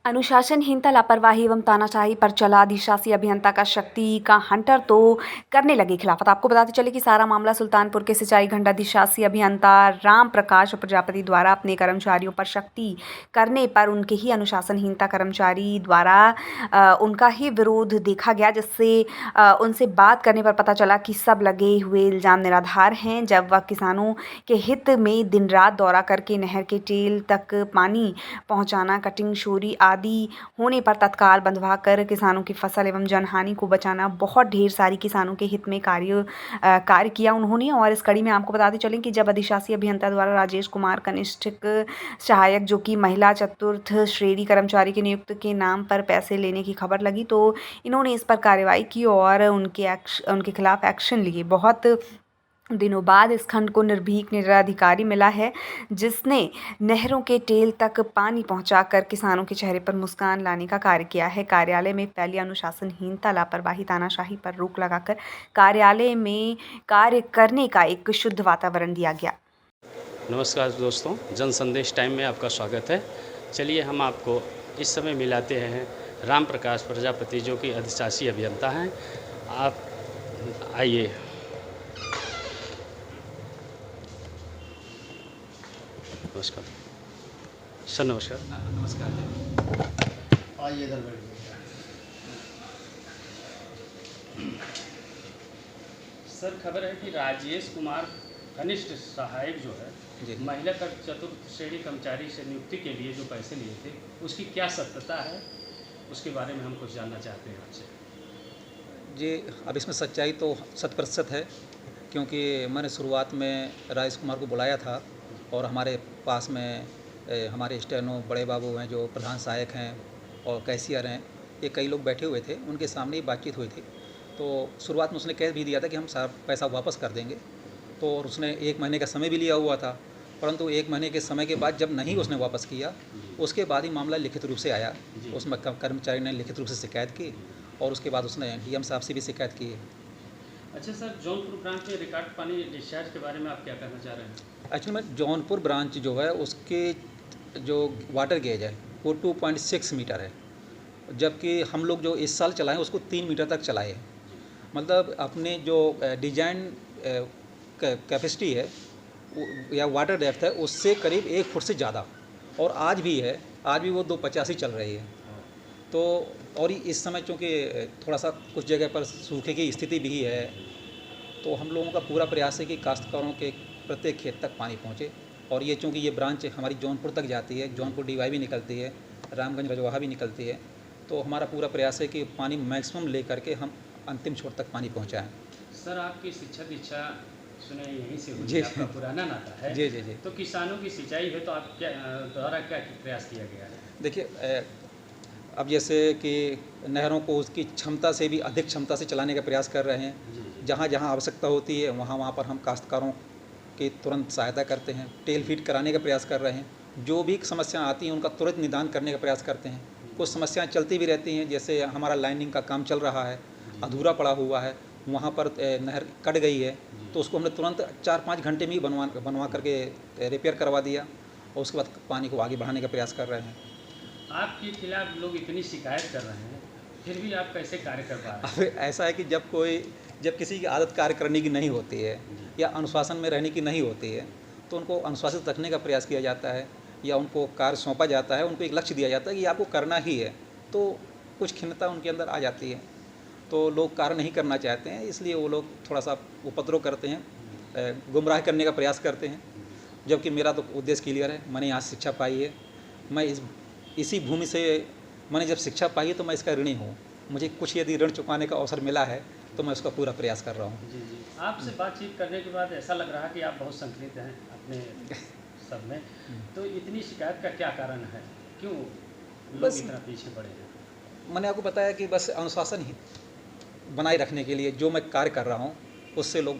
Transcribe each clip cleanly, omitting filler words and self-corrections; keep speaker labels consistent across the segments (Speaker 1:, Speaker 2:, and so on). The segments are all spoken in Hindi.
Speaker 1: अनुशासनहीनता, लापरवाही एवं तानाशाही पर चला अधिशासी अभियंता का शक्ति का हंटर तो करने लगे खिलाफत। आपको बताते चले कि सारा मामला सुल्तानपुर के सिंचाई खंड अधिशासी अभियंता राम प्रकाश प्रजापति द्वारा अपने कर्मचारियों पर शक्ति करने पर उनके ही अनुशासनहीनता कर्मचारी द्वारा उनका ही विरोध देखा गया, जिससे उनसे बात करने पर पता चला कि सब लगे हुए इल्ज़ाम निराधार हैं। जब वह किसानों के हित में दिन रात दौरा करके नहर के टेल तक पानी पहुंचाना, कटिंग चोरी आदि होने पर तत्काल बंधवाकर किसानों की फसल एवं जनहानि को बचाना, बहुत ढेर सारी किसानों के हित में कार्य किया उन्होंने। और इस कड़ी में आपको बताते चलें कि जब अधिशासी अभियंता द्वारा राजेश कुमार कनिष्ठ सहायक, जो कि महिला चतुर्थ श्रेणी कर्मचारी के नियुक्त के नाम पर पैसे लेने की खबर लगी, तो इन्होंने इस पर कार्रवाई की और उनके खिलाफ एक्शन लिए। बहुत दिनों बाद इस खंड को निर्भीक निराधिकारी मिला है, जिसने नहरों के टेल तक पानी पहुंचाकर किसानों के चेहरे पर मुस्कान लाने का कार्य किया है। कार्यालय में फैली अनुशासनहीनता, लापरवाही, तानाशाही पर रोक लगाकर कार्यालय में कार्य करने का एक शुद्ध वातावरण दिया गया।
Speaker 2: नमस्कार दोस्तों, जन संदेश टाइम में आपका स्वागत है। चलिए हम आपको इस समय मिलाते हैं राम प्रकाश प्रजापति, जो कि अधिशासी अभियंता हैं। आप आइए। नमस्कार सर। नमस्कार।
Speaker 3: नमस्कार। आइए इधर बैठिए।
Speaker 2: सर, खबर है कि राजेश कुमार कनिष्ठ सहायक जो है महिला का चतुर्थ श्रेणी कर्मचारी से नियुक्ति के लिए जो पैसे लिए थे, उसकी क्या सत्यता है, उसके बारे में हम कुछ जानना चाहते हैं आपसे।
Speaker 3: जी, अब इसमें सच्चाई तो 100% है, क्योंकि मैंने शुरुआत में राजेश कुमार को बुलाया था और हमारे पास में हमारे स्टेनो बड़े बाबू हैं जो प्रधान सहायक हैं और कैशियर हैं, ये कई लोग बैठे हुए थे, उनके सामने ही बातचीत हुई थी। तो शुरुआत में उसने कह भी दिया था कि हम सारा पैसा वापस कर देंगे, तो और उसने 1 महीने का समय भी लिया हुआ था, परंतु 1 महीने के समय के बाद जब नहीं उसने वापस किया, उसके बाद ही मामला लिखित रूप से आया। उसमें कर्मचारी ने लिखित रूप से शिकायत की और उसके बाद उसने डीएम साहब से भी शिकायत की है।
Speaker 2: अच्छा सर, जौनपुर ब्रांच में रिकॉर्ड पानी डिस्चार्ज के बारे में आप क्या कहना चाह रहे हैं?
Speaker 3: एक्चुअली में जौनपुर ब्रांच जो है उसके जो वाटर गेज है वो 2.6 मीटर है, जबकि हम लोग जो इस साल चलाएं उसको 3 मीटर तक चलाए। मतलब अपने जो डिजाइन कैपेसिटी है या वाटर डेप्थ है उससे करीब 1 फुट से ज़्यादा, और आज भी है, आज भी वो 2.85 चल रही है। तो और इस समय चूँकि थोड़ा सा कुछ जगह पर सूखे की स्थिति भी है, तो हम लोगों का पूरा प्रयास है कि काश्तकारों के प्रत्येक खेत तक पानी पहुँचे। और ये चूँकि ये ब्रांच हमारी जौनपुर तक जाती है, जौनपुर डीवाई भी निकलती है, रामगंज रजवाहा भी निकलती है, तो हमारा पूरा प्रयास है कि पानी मैक्सिमम ले करके हम अंतिम छोर तक पानी पहुँचाएँ।
Speaker 2: सर, आपकी शिक्षा दीक्षा सुने यहीं से हुई,
Speaker 3: जी,
Speaker 2: आपका पुराना नाता है।
Speaker 3: जी जी जी।
Speaker 2: तो किसानों की सिंचाई है, तो आप क्या द्वारा क्या प्रयास किया गया है?
Speaker 3: देखिए, अब जैसे कि नहरों को उसकी क्षमता से भी अधिक क्षमता से चलाने का प्रयास कर रहे हैं। जहाँ जहाँ आवश्यकता होती है वहाँ पर हम काश्तकारों की तुरंत सहायता करते हैं, टेल फीड कराने का प्रयास कर रहे हैं। जो भी समस्याएं आती हैं उनका तुरंत निदान करने का प्रयास करते हैं। कुछ समस्याएं चलती भी रहती हैं, जैसे हमारा लाइनिंग का काम चल रहा है, अधूरा पड़ा हुआ है, वहाँ पर नहर कट गई है, तो उसको हमने तुरंत 4-5 घंटे में ही बनवा करके रिपेयर करवा दिया, और उसके बाद पानी को आगे बढ़ाने का प्रयास कर रहे हैं।
Speaker 2: आपके खिलाफ लोग इतनी शिकायत कर रहे हैं, फिर भी आप कैसे कार्य कर पा रहे हैं?
Speaker 3: अब ऐसा है कि जब किसी की आदत कार्य करने की नहीं होती है या अनुशासन में रहने की नहीं होती है, तो उनको अनुशासित रखने का प्रयास किया जाता है या उनको कार्य सौंपा जाता है, उनको एक लक्ष्य दिया जाता है कि आपको करना ही है, तो कुछ खिन्नता उनके अंदर आ जाती है, तो लोग कार्य नहीं करना चाहते हैं, इसलिए वो लोग थोड़ा सा उपद्रव करते हैं, गुमराह करने का प्रयास करते हैं। जबकि मेरा तो उद्देश्य क्लियर है, मैंने यहाँ शिक्षा पाई है, मैं इसी भूमि से मैंने जब शिक्षा पाई है तो मैं इसका ऋणी हूँ। मुझे कुछ यदि ऋण चुकाने का अवसर मिला है तो मैं उसका पूरा प्रयास कर रहा हूँ।
Speaker 2: जी जी। आपसे बातचीत करने के बाद ऐसा लग रहा है कि आप बहुत संकलित हैं अपने सब में। तो इतनी शिकायत का क्या कारण है, क्यों लोग इतना पीछे पड़े हैं?
Speaker 3: मैंने आपको बताया कि बस अनुशासन ही बनाए रखने के लिए जो मैं कार्य कर रहा हूँ उससे लोग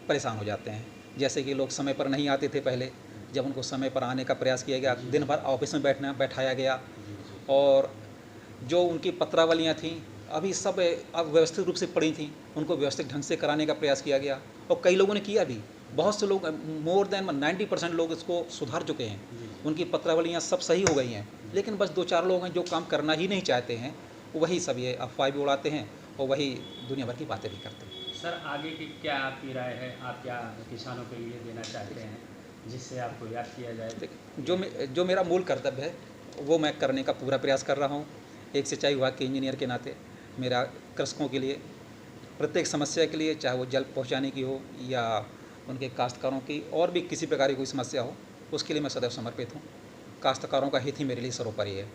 Speaker 3: परेशान हो जाते हैं। जैसे कि लोग समय पर नहीं आते थे पहले, जब उनको समय पर आने का प्रयास किया गया, दिन भर ऑफिस में बैठाया गया, और जो उनकी पत्रावलियाँ थीं अभी सब अब व्यवस्थित रूप से पड़ी थीं, उनको व्यवस्थित ढंग से कराने का प्रयास किया गया, और कई लोगों ने किया भी। बहुत से लोग, मोर देन 90% लोग इसको सुधार चुके हैं, उनकी पत्रावलियाँ सब सही हो गई हैं। लेकिन बस 2-4 लोग हैं जो काम करना ही नहीं चाहते हैं, वही सब ये अफवाह भी उड़ाते हैं और वही दुनिया भर की बातें भी करते हैं।
Speaker 2: सर आगे की क्या आपकी राय है, आप क्या किसानों के लिए देना चाहते हैं जिससे आपको याद किया जाए?
Speaker 3: देखिए, जो मेरा मूल कर्तव्य है वो मैं करने का पूरा प्रयास कर रहा हूँ। एक सिंचाई विभाग के इंजीनियर के नाते मेरा कृषकों के लिए प्रत्येक समस्या के लिए, चाहे वो जल पहुँचाने की हो या उनके काश्तकारों की और भी किसी प्रकार की कोई समस्या हो, उसके लिए मैं सदैव समर्पित हूँ। काश्तकारों का हित ही मेरे लिए सर्वोपरि है।